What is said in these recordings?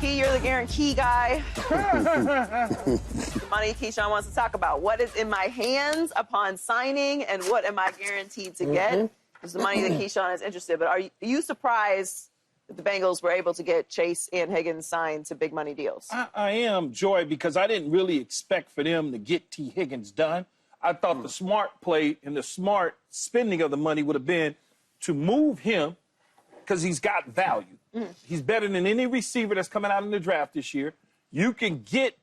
Key, you're the guarantee guy. The money Keyshawn wants to talk about. What is in my hands upon signing, and what am I guaranteed to get? Is the money that Keyshawn is interested. But are you surprised that the Bengals were able to get Chase and Higgins signed to big money deals? I am, Joy, because I didn't really expect for them to get Tee Higgins done. I thought the smart play and the smart spending of the money would have been to move him because he's got value. He's better than any receiver that's coming out in the draft this year. You can get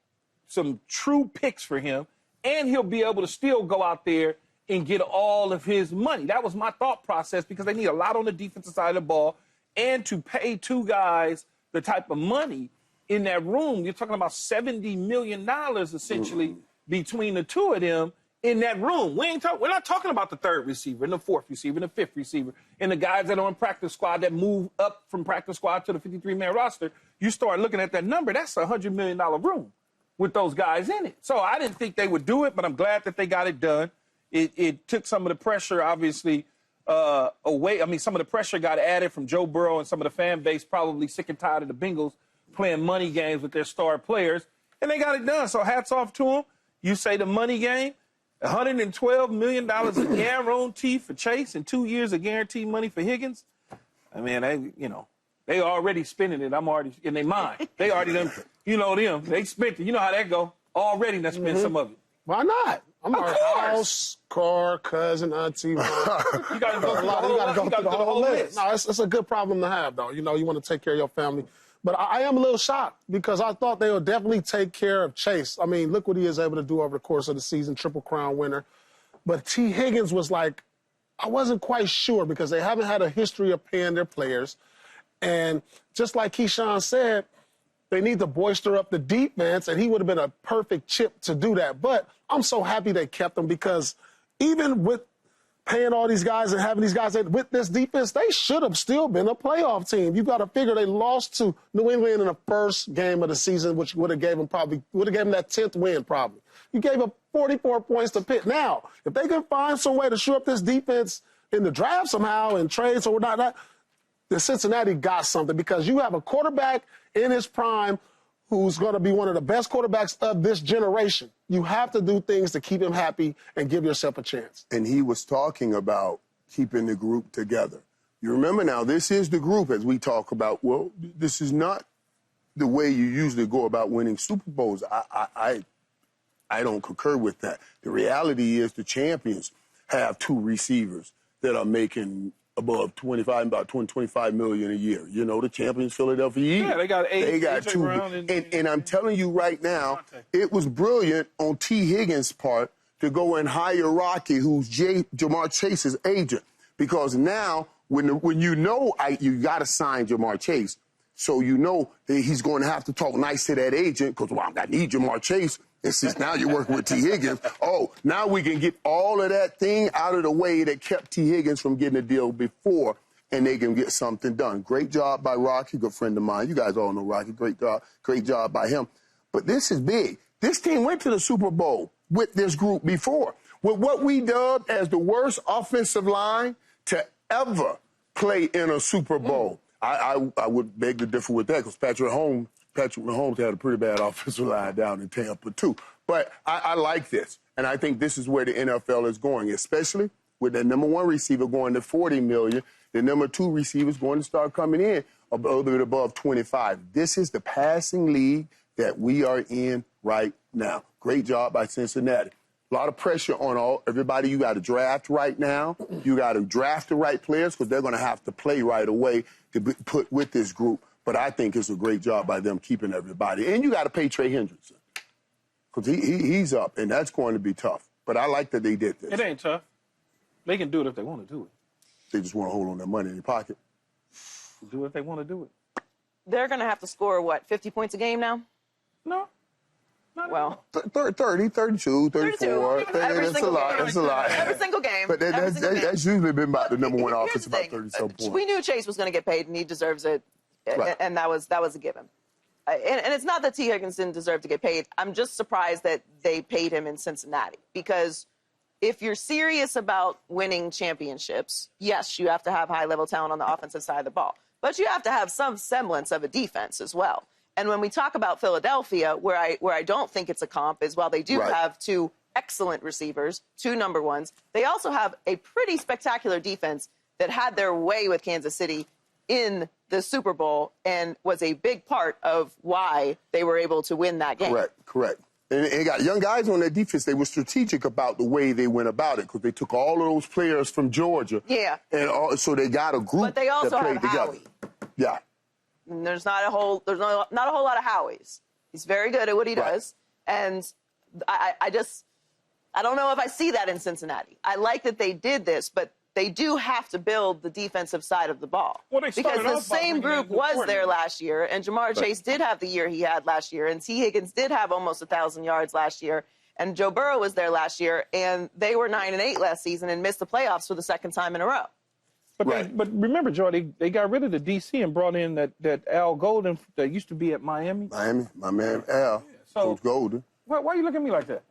some true picks for him, and he'll be able to still go out there and get all of his money. That was my thought process, because they need a lot on the defensive side of the ball, and to pay two guys the type of money in that room, you're talking about $70 million essentially between the two of them in that room. We're not talking about the third receiver and the fourth receiver and the fifth receiver and the guys that are on practice squad that move up from practice squad to the 53-man roster. You start looking at that number, that's a $100 million room with those guys in it. So I didn't think they would do it, but I'm glad that they got it done. It took some of the pressure, obviously, away. I mean, some of the pressure got added from Joe Burrow and some of the fan base probably sick and tired of the Bengals playing money games with their star players, and they got it done. So hats off to them. You say the money game, $112 million of guarantee for Chase and 2 years of guaranteed money for Higgins. I mean, they already spending it. I'm already in their mind. They already done, them. They spent it. You know how that go. Already done spent some of it. Why not? I'm a house, car, cousin, auntie. You got to go through the whole list. No, it's a good problem to have, though. You want to take care of your family. But I am a little shocked, because I thought they would definitely take care of Chase. I mean, look what he is able to do over the course of the season, Triple Crown winner. But Tee Higgins was like, I wasn't quite sure, because they haven't had a history of paying their players. And just like Keyshawn said, they need to bolster up the defense, and he would have been a perfect chip to do that. But I'm so happy they kept him, because even with paying all these guys and having these guys with this defense, they should have still been a playoff team. You got to figure they lost to New England in the first game of the season, which would have gave them that 10th win probably. You gave up 44 points to Pitt. Now, if they can find some way to shore up this defense in the draft somehow and trades or not, then Cincinnati got something, because you have a quarterback in his prime who's going to be one of the best quarterbacks of this generation. You have to do things to keep him happy and give yourself a chance. And he was talking about keeping the group together. You remember now, this is the group, as we talk about, well, this is not the way you usually go about winning Super Bowls. I don't concur with that. The reality is the champions have two receivers that are making above 25 million a year. The champions, Philadelphia Eagles. Yeah, they got eight. They got two. And I'm telling you right now, it was brilliant on Tee Higgins' part to go and hire Rocky, who's Jamar Chase's agent, because now when you got to sign Jamar Chase, so that he's going to have to talk nice to that agent, because I need Jamar Chase. And since now you're working with Tee Higgins, now we can get all of that thing out of the way that kept Tee Higgins from getting a deal before, and they can get something done. Great job by Rocky, good friend of mine. You guys all know Rocky. Great job by him. But this is big. This team went to the Super Bowl with this group before, with what we dubbed as the worst offensive line to ever play in a Super Bowl. I would beg to differ with that, because Patrick Mahomes had a pretty bad offensive line down in Tampa, too. But I like this, and I think this is where the NFL is going, especially with the number one receiver going to $40 million, the number two receiver is going to start coming in a little bit above 25. This is the passing league that we are in right now. Great job by Cincinnati. A lot of pressure on everybody. You got to draft right now. You got to draft the right players, because they're going to have to play right away to put with this group. But I think it's a great job by them keeping everybody. And you got to pay Trey Hendrickson, because he's up, and that's going to be tough. But I like that they did this. It ain't tough. They can do it if they want to do it. They just want to hold on their money in their pocket. Do it if they want to do it. They're going to have to score, 50 points a game now? No. Well, 30, 32, 34. That's a lot. That's a lot. Every single game. But that's usually been about the number one offense, about 30-some points. We knew Chase was going to get paid, and he deserves it, right. And that was a given. And it's not that Tee Higgins didn't deserve to get paid. I'm just surprised that they paid him in Cincinnati, because if you're serious about winning championships, yes, you have to have high-level talent on the offensive side of the ball, but you have to have some semblance of a defense as well. And when we talk about Philadelphia, where I don't think it's a comp is while they do have two excellent receivers, two number ones, they also have a pretty spectacular defense that had their way with Kansas City in the Super Bowl and was a big part of why they were able to win that game. Correct. And they got young guys on their defense. They were strategic about the way they went about it because they took all of those players from Georgia. Yeah. And so they got a group but they also that played have together. Howie. Yeah. And there's not a whole lot of Howies. He's very good at what he does. And I don't know if I see that in Cincinnati. I like that they did this, but they do have to build the defensive side of the ball. Well, they because the off by same bringing group in was there last year, and Jamar Chase did have the year he had last year, and Tee Higgins did have almost 1,000 yards last year, and Joe Burrow was there last year, and they were 9-8 last season and missed the playoffs for the second time in a row. But remember, Joy, they got rid of the DC and brought in that Al Golden that used to be at Miami. My man Al, Coach Golden. Why are you looking at me like that?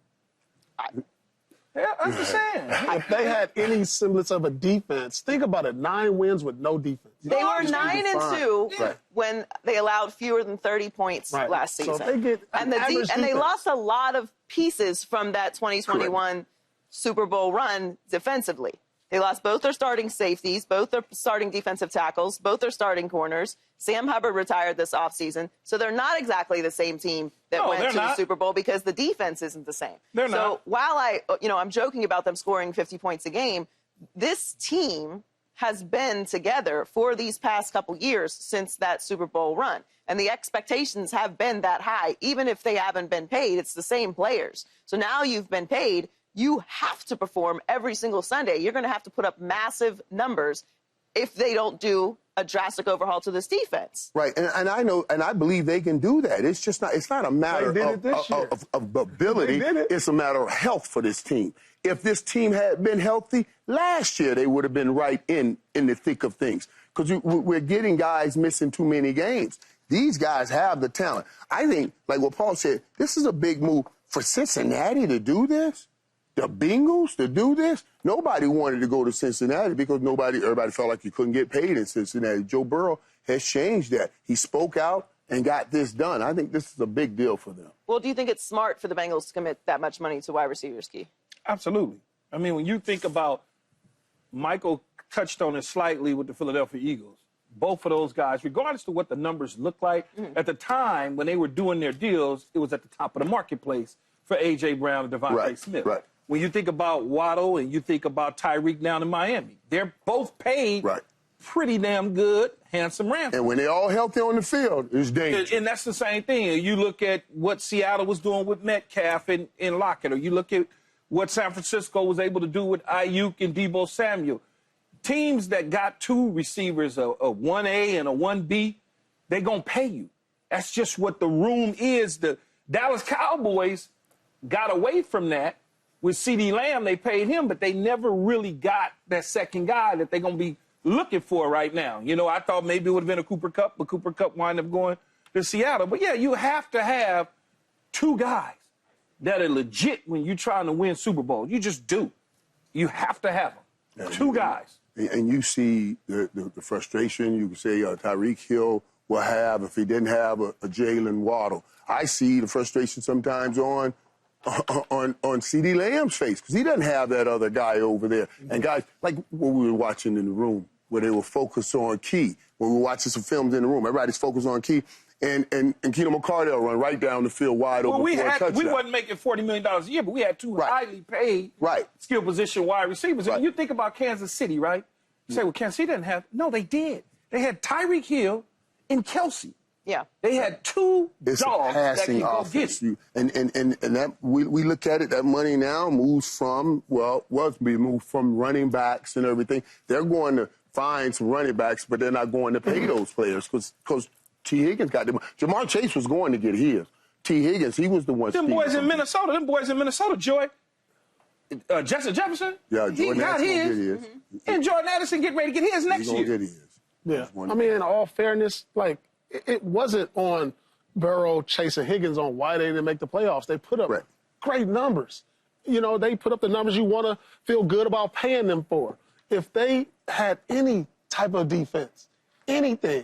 I'm just saying. If they had any semblance of a defense, think about it, 9 wins with no defense. They were 9-2 when they allowed fewer than 30 points last season. So they get and they lost a lot of pieces from that 2021 Super Bowl run defensively. They lost both their starting safeties, both their starting defensive tackles, both their starting corners. Sam Hubbard retired this offseason. So they're not exactly the same team that went to the Super Bowl because the defense isn't the same. So while I'm joking about them scoring 50 points a game, this team has been together for these past couple years since that Super Bowl run. And the expectations have been that high. Even if they haven't been paid, it's the same players. So now you've been paid. You have to perform every single Sunday. You're going to have to put up massive numbers if they don't do a drastic overhaul to this defense. Right, and I know, and I believe they can do that. It's just not. It's not a matter of ability. It's a matter of health for this team. If this team had been healthy last year, they would have been right in the thick of things. Because we're getting guys missing too many games. These guys have the talent. I think, like what Paul said, this is a big move for Cincinnati to do this. The Bengals to do this? Nobody wanted to go to Cincinnati because everybody felt like you couldn't get paid in Cincinnati. Joe Burrow has changed that. He spoke out and got this done. I think this is a big deal for them. Well, do you think it's smart for the Bengals to commit that much money to wide receivers, Key? Absolutely. I mean, when you think about, Michael touched on it slightly with the Philadelphia Eagles. Both of those guys, regardless of what the numbers look like, at the time when they were doing their deals, it was at the top of the marketplace for A.J. Brown and Devontae Smith. When you think about Waddle and you think about Tyreek down in Miami, they're both paid pretty damn good, handsome ransom. And when they're all healthy on the field, it's dangerous. And that's the same thing. You look at what Seattle was doing with Metcalf and Lockett, or you look at what San Francisco was able to do with Ayuk and Deebo Samuel. Teams that got two receivers, a 1A and a 1B, they're going to pay you. That's just what the room is. The Dallas Cowboys got away from that. With CeeDee Lamb, they paid him, but they never really got that second guy that they're going to be looking for right now. You know, I thought maybe it would have been a Cooper Kupp, but Cooper Kupp wound up going to Seattle. But, yeah, you have to have two guys that are legit when you're trying to win Super Bowl. You just do. You have to have them. Two guys. And you see the frustration you can say Tyreek Hill will have if he didn't have a Jalen Waddle. I see the frustration sometimes on CeeDee Lamb's face because he doesn't have that other guy over there. And guys, like what we were watching in the room where they were focused on Key, when we were watching some films in the room, everybody's focused on Key. And Keenan McCardell run right down the field wide open for a touchdown. We wasn't making $40 million a year, but we had two highly paid skill position wide receivers. And you think about Kansas City, right? You say, well, Kansas City didn't have. No, they did. They had Tyreek Hill and Kelsey. Yeah. They had two dogs that can go get it. And that we look at it, that money now moves from, moved from running backs and everything. They're going to find some running backs, but they're not going to pay those players because Tee Higgins got them. Jamar Chase was going to get his. Tee Higgins, he was the one. Them boys in Minnesota, Joy. Justin Jefferson, he got his. And Jordan Addison getting ready to get his next year. Get his. Yeah. I mean, in all fairness, like, it wasn't on Burrow, Chase, and Higgins on why they didn't make the playoffs. They put up great numbers. You know, they put up the numbers you want to feel good about paying them for. If they had any type of defense, anything,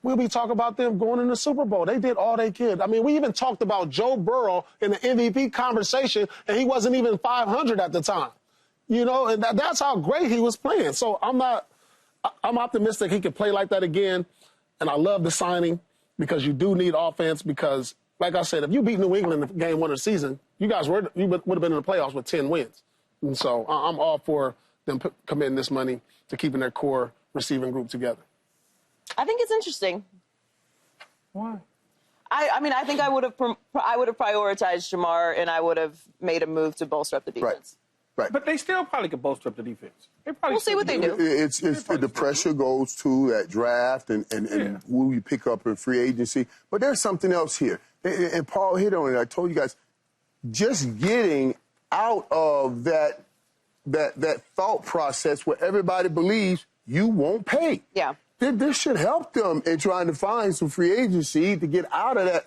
we'll be talking about them going in the Super Bowl. They did all they could. I mean, we even talked about Joe Burrow in the MVP conversation, and he wasn't even 500 at the time. You know, and that's how great he was playing. So I'm optimistic he can play like that again. And I love the signing because you do need offense because, like I said, if you beat New England in game 1 of the season, you would have been in the playoffs with 10 wins. And so I'm all for them committing this money to keeping their core receiving group together. I think it's interesting. Why? I mean, I think I would have prioritized Jamar, and I would have made a move to bolster up the defense. Right. But they still probably could bolster up the defense. We'll see what they do. It's the pressure goes to that draft and who you pick up in free agency. But there's something else here. And Paul hit on it. I told you guys, just getting out of that thought process where everybody believes you won't pay. Yeah. This should help them in trying to find some free agency to get out of that,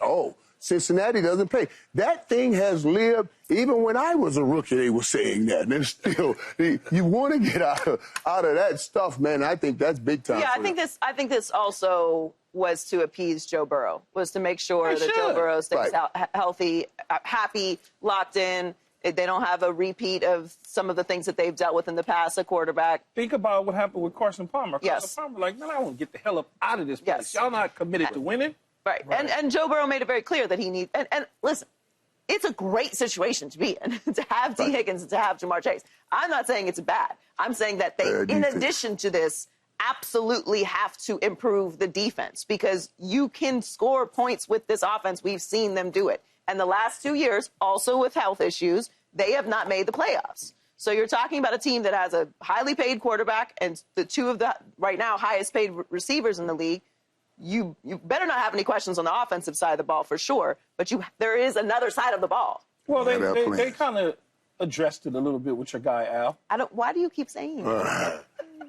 Cincinnati doesn't pay. That thing has lived, even when I was a rookie, they were saying that. And it's still, you want to get out of that stuff, man. I think that's big time. Yeah, I think this also was to appease Joe Burrow, was to make sure that Joe Burrow stays healthy, happy, locked in. They don't have a repeat of some of the things that they've dealt with in the past, a quarterback. Think about what happened with Carson Palmer. Yes. Carson Palmer, man, I want to get the hell up out of this place. Yes. Y'all not committed to winning. Right. And Joe Burrow made it very clear that he needs – and listen, it's a great situation to be in, to have Tee Higgins and to have Jamar Chase. I'm not saying it's bad. I'm saying that they, in addition to this, absolutely have to improve the defense because you can score points with this offense. We've seen them do it. And the last 2 years, also with health issues, they have not made the playoffs. So you're talking about a team that has a highly paid quarterback and the two of the, right now, highest paid receivers in the league. You better not have any questions on the offensive side of the ball for sure, but there is another side of the ball. Well, they kind of addressed it a little bit with your guy, Al. Why do you keep saying that?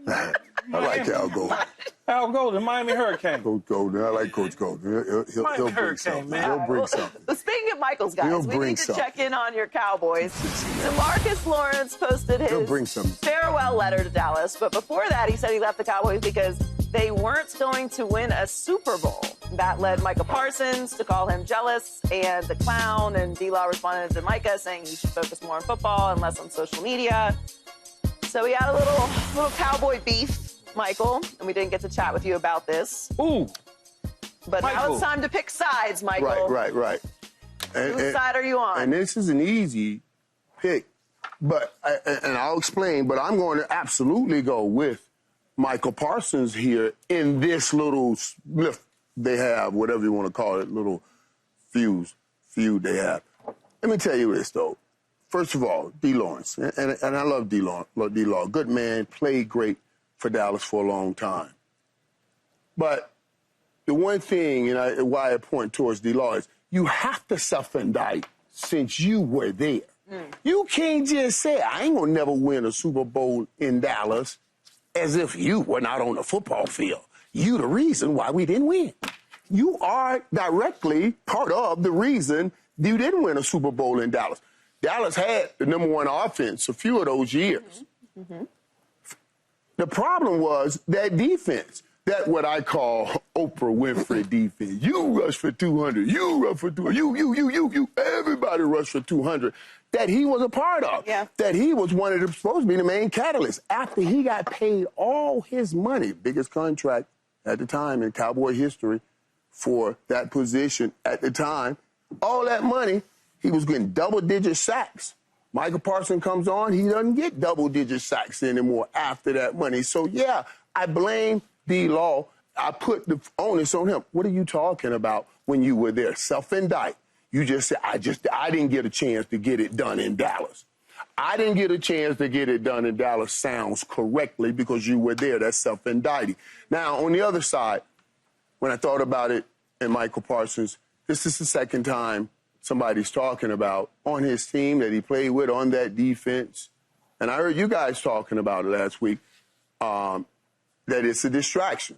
I like Al Golden. Al Golden, Miami Hurricane. Coach Golden. I like Coach Golden. He'll bring something. Man. He'll bring something. Speaking of Michael's guys, we need to check in on your Cowboys. DeMarcus Lawrence posted his farewell letter to Dallas, but before that, he said he left the Cowboys because they weren't going to win a Super Bowl. That led Micah Parsons to call him jealous and the clown, and D-Law responded to Micah saying he should focus more on football and less on social media. So we had a little Cowboy beef, Michael, and we didn't get to chat with you about this. Ooh. But Michael. now it's time to pick sides, Michael. Right. Whose side are you on? And this is an easy pick, but and I'll explain, but I'm going to absolutely go with Michael Parsons here in this little lift they have, whatever you want to call it, little feud they have. Let me tell you this, though. First of all, D. Lawrence, and I love D. Law, good man, played great for Dallas for a long time. But the one thing, and why I point towards D. Law is you have to self-indict since you were there. You can't just say, I ain't going to never win a Super Bowl in Dallas as if you were not on the football field. You the reason why we didn't win. You are directly part of the reason you didn't win a Super Bowl in Dallas. Dallas had the #1 offense a few of those years. The problem was that defense, that what I call Oprah Winfrey defense. You rush for 200. You rush for 200. You. Everybody rushed for 200. That he was a part of. Yeah. That he was one of the, supposed to be the main catalyst. After he got paid all his money, biggest contract at the time in Cowboy history for that position at the time, all that money, he was getting double-digit sacks. Michael Parsons comes on, he doesn't get double-digit sacks anymore after that money. So, yeah, I blame D-Law. I put the onus on him. What are you talking about when you were there? Self-indict. You just said, I didn't get a chance to get it done in Dallas. I didn't get a chance to get it done in Dallas sounds correctly because you were there. That's self-indicting. Now, on the other side, when I thought about it and Michael Parsons, this is the second time somebody's talking about on his team that he played with on that defense. And I heard you guys talking about it last week, that it's a distraction.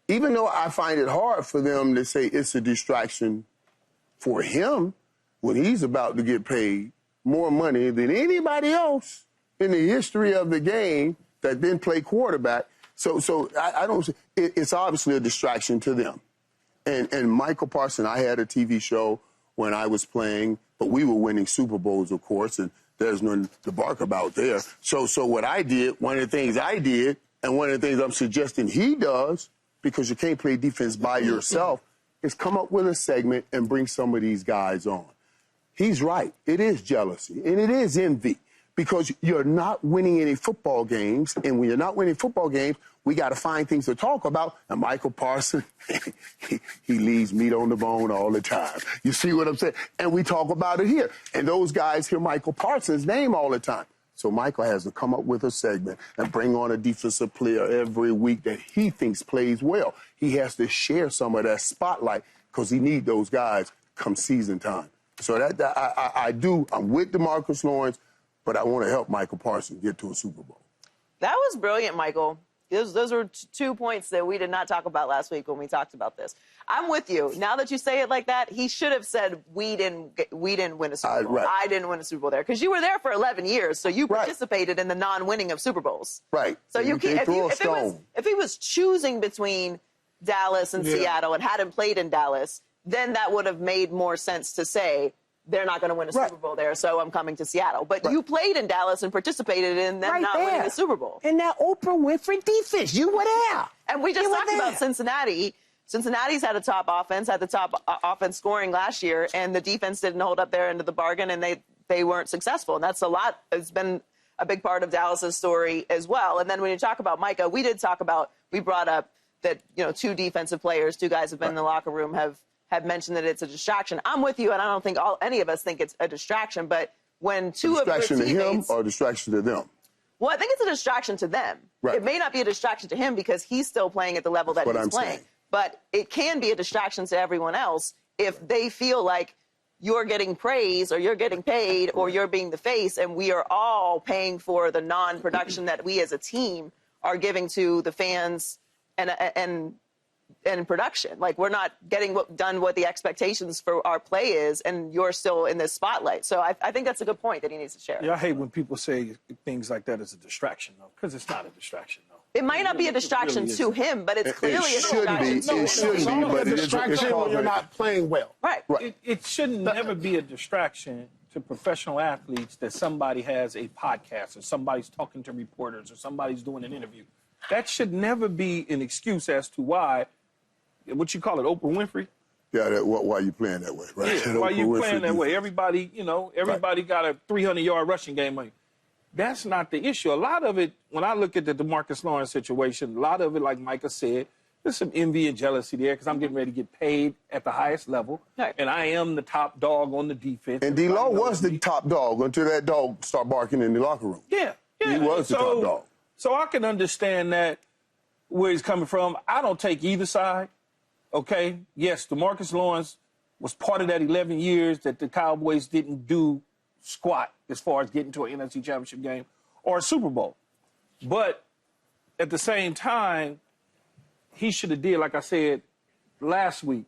Even though I find it hard for them to say it's a distraction for him when he's about to get paid more money than anybody else in the history of the game that didn't play quarterback. So I don't. It's obviously a distraction to them. And Michael Parsons, I had a TV show when I was playing, but we were winning Super Bowls, of course, and there's nothing to bark about there. So what I did, one of the things I did, and one of the things I'm suggesting he does, because you can't play defense by yourself, is come up with a segment and bring some of these guys on. He's right. It is jealousy, and it is envy, because you're not winning any football games, and when you're not winning football games, we got to find things to talk about. And Michael Parsons, he leaves meat on the bone all the time. You see what I'm saying? And we talk about it here. And those guys hear Michael Parsons' name all the time. So Michael has to come up with a segment and bring on a defensive player every week that he thinks plays well. He has to share some of that spotlight because he needs those guys come season time. So I'm with DeMarcus Lawrence, but I want to help Michael Parsons get to a Super Bowl. That was brilliant, Michael. Those were 2 points that we did not talk about last week when we talked about this. I'm with you. Now that you say it like that, he should have said we didn't win a Super Bowl. Right. I didn't win a Super Bowl there because you were there for 11 years, so you participated in the non-winning of Super Bowls. Right. So you can't. If he was choosing between Dallas and Seattle and hadn't played in Dallas, then that would have made more sense to say they're not going to win a Super Bowl there, so I'm coming to Seattle. But you played in Dallas and participated in them not winning a Super Bowl. And that Oprah Winfrey defense, you were there. And we just talked about Cincinnati. Cincinnati's had a top offense, had the top offense scoring last year, and the defense didn't hold up their end of the bargain, and they weren't successful. And that's a lot. It's been a big part of Dallas's story as well. And then when you talk about Micah, we brought up that, 2 defensive players, 2 guys have been in the locker room, have mentioned that it's a distraction. I'm with you, and I don't think any of us think it's a distraction. But when 2 of your teammates... Distraction to him or distraction to them? Well, I think it's a distraction to them. Right. It may not be a distraction to him because he's still playing at the level that he's playing. Saying. But it can be a distraction to everyone else if they feel like you're getting praise or you're getting paid or you're being the face, and we are all paying for the non-production that we as a team are giving to the fans and production. Like, we're not getting done what the expectations for our play is, and you're still in this spotlight. So I think that's a good point that he needs to share. Yeah, I hate when people say things like that as a distraction, though, because it's not a distraction, though. It might not be a distraction to him, but it's clearly a distraction to him. It shouldn't be, but it is a distraction when you're not playing well. Right. It shouldn't never be a distraction to professional athletes that somebody has a podcast or somebody's talking to reporters or somebody's doing an interview. That should never be an excuse as to why, what you call it, Oprah Winfrey? Yeah, why you playing that way, right? Yeah, why you playing that way? Everybody, everybody got a 300-yard rushing game. Like, that's not the issue. A lot of it, when I look at the DeMarcus Lawrence situation, a lot of it, like Micah said, there's some envy and jealousy there because I'm getting ready to get paid at the highest level, and I am the top dog on the defense. And D-Law was the top dog until that dog started barking in the locker room. Yeah. He was the top dog. So I can understand that, where he's coming from. I don't take either side, okay? Yes, DeMarcus Lawrence was part of that 11 years that the Cowboys didn't do squat as far as getting to an NFC Championship game or a Super Bowl. But at the same time, he should have did, like I said last week,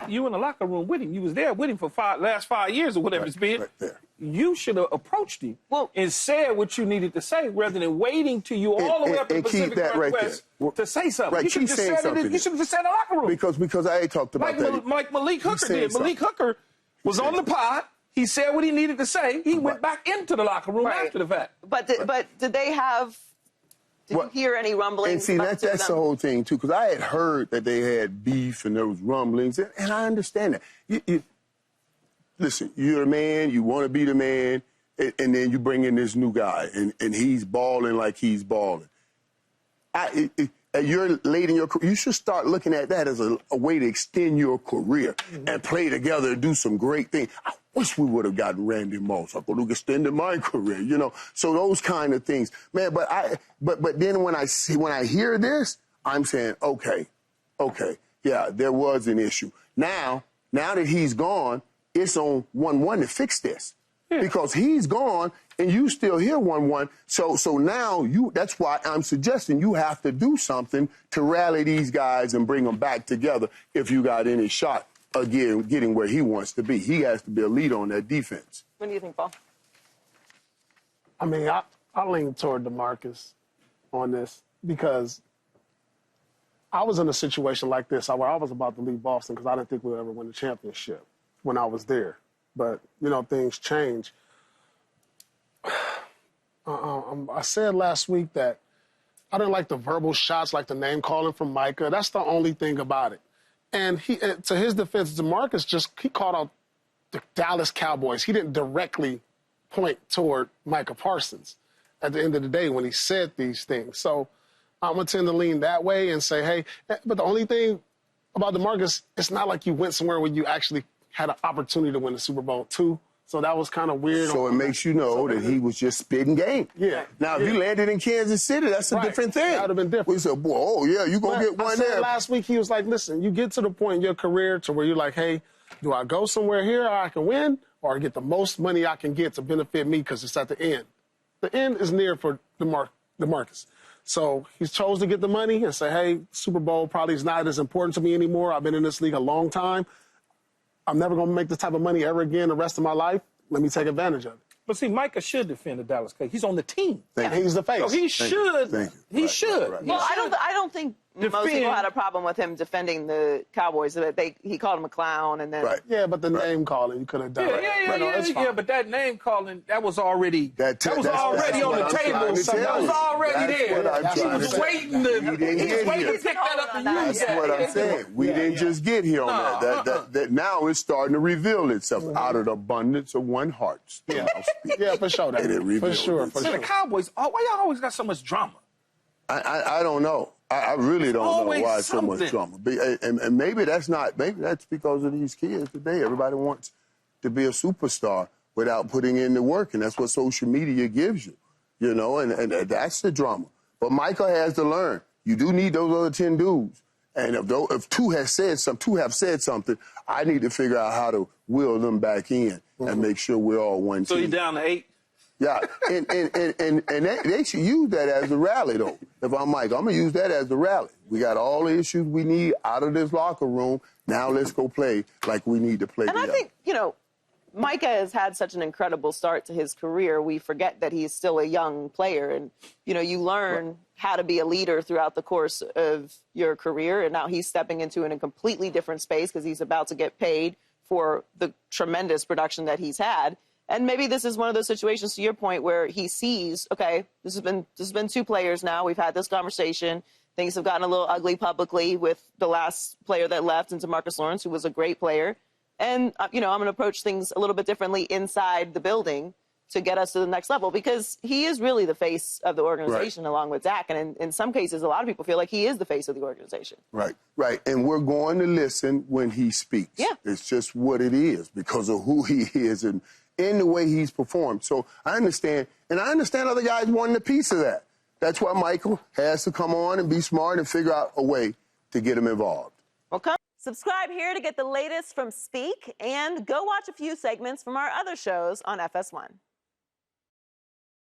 you in the locker room with him. You was there with him for last 5 years or whatever it's been. Right there. You should have approached him and said what you needed to say rather than waiting till you all the way up in the Pacific Northwest to say something. Right, You should have just said it. You should have just said in the locker room. Because I ain't talked about that. Like Malik Hooker did. Malik Hooker was on the pod. He said what he needed to say. He went back into the locker room after the fact. But did they have... Did you hear any rumblings? And see, that's the whole thing, too, because I had heard that they had beef and there was rumblings, and I understand that. Listen, you're a man, you want to be the man, and then you bring in this new guy, and he's balling like he's balling. You're late in your career. You should start looking at that as a way to extend your career and play together and do some great things. I wish we would have gotten Randy Moss. I could have extended my career, So those kind of things, man. But then when I hear this, I'm saying, okay, yeah, there was an issue. Now that he's gone, it's on 1-1 to fix this. Because he's gone and you still hear 1-1. So now that's why I'm suggesting you have to do something to rally these guys and bring them back together if you got any shot again getting where he wants to be. He has to be a leader on that defense. What do you think, Paul? I mean, I lean toward DeMarcus on this because I was in a situation like this where I was about to leave Boston because I didn't think we would ever win the championship when I was there. But, you know, things change. I said last week that I didn't like the verbal shots, like the name calling from Micah. That's the only thing about it. And to his defense, DeMarcus he called out the Dallas Cowboys. He didn't directly point toward Micah Parsons at the end of the day when he said these things. So I'm going to tend to lean that way and say, hey, but the only thing about DeMarcus, it's not like you went somewhere where you actually had an opportunity to win the Super Bowl too. So that was kind of weird. So it makes you know that he was just spitting game. Yeah. Now, if you landed in Kansas City, that's a different thing. That would have been different. We said, boy, oh, yeah, you're going to get one there. Last week, he was like, listen, you get to the point in your career to where you're like, hey, do I go somewhere here where I can win or get the most money I can get to benefit me because it's at the end? The end is near for DeMarcus. So he chose to get the money and say, hey, Super Bowl probably is not as important to me anymore. I've been in this league a long time. I'm never going to make this type of money ever again the rest of my life. Let me take advantage of it. But see, Micah should defend the Dallas Cowboys. He's on the team. He's the face. So he should. Thank you. He should. Right. Well, I don't think most people had a problem with him defending the Cowboys. He called him a clown, and then Yeah, but the name calling you could have done. Yeah, but that name calling that was already was already on the table. That was already there. He was waiting to pick that up and use that. That's what I'm saying. We didn't just get here on that. That now it's starting to reveal itself out of the abundance of one heart. Yeah, for sure. For sure. The Cowboys, why y'all always got so much drama? I don't know. I really don't know why so much drama. And maybe that's because of these kids today. Everybody wants to be a superstar without putting in the work, and that's what social media gives you, you know, and that's the drama. But Micah has to learn. You do need those other 10 dudes. And if two have said something, I need to figure out how to wheel them back in and make sure we're all one team. So you're down to 8? Yeah, and they should use that as a rally, though. If I'm Mike, I'm going to use that as a rally. We got all the issues we need out of this locker room. Now let's go play like we need to play together. And I think, you know, Micah has had such an incredible start to his career. We forget that he's still a young player. And, you know, you learn how to be a leader throughout the course of your career. And now he's stepping into a completely different space because he's about to get paid for the tremendous production that he's had. And maybe this is one of those situations, to your point, where he sees, okay, this has been 2 players now. We've had this conversation. Things have gotten a little ugly publicly with the last player that left, and DeMarcus Lawrence, who was a great player. And, you know, I'm going to approach things a little bit differently inside the building to get us to the next level, because he is really the face of the organization along with Dak. And in some cases, a lot of people feel like he is the face of the organization. Right. And we're going to listen when he speaks. Yeah. It's just what it is because of who he is and in the way he's performed. So I understand, and I understand other guys wanting a piece of that. That's why Michael has to come on and be smart and figure out a way to get him involved. Well, subscribe here to get the latest from Speak, and go watch a few segments from our other shows on FS1.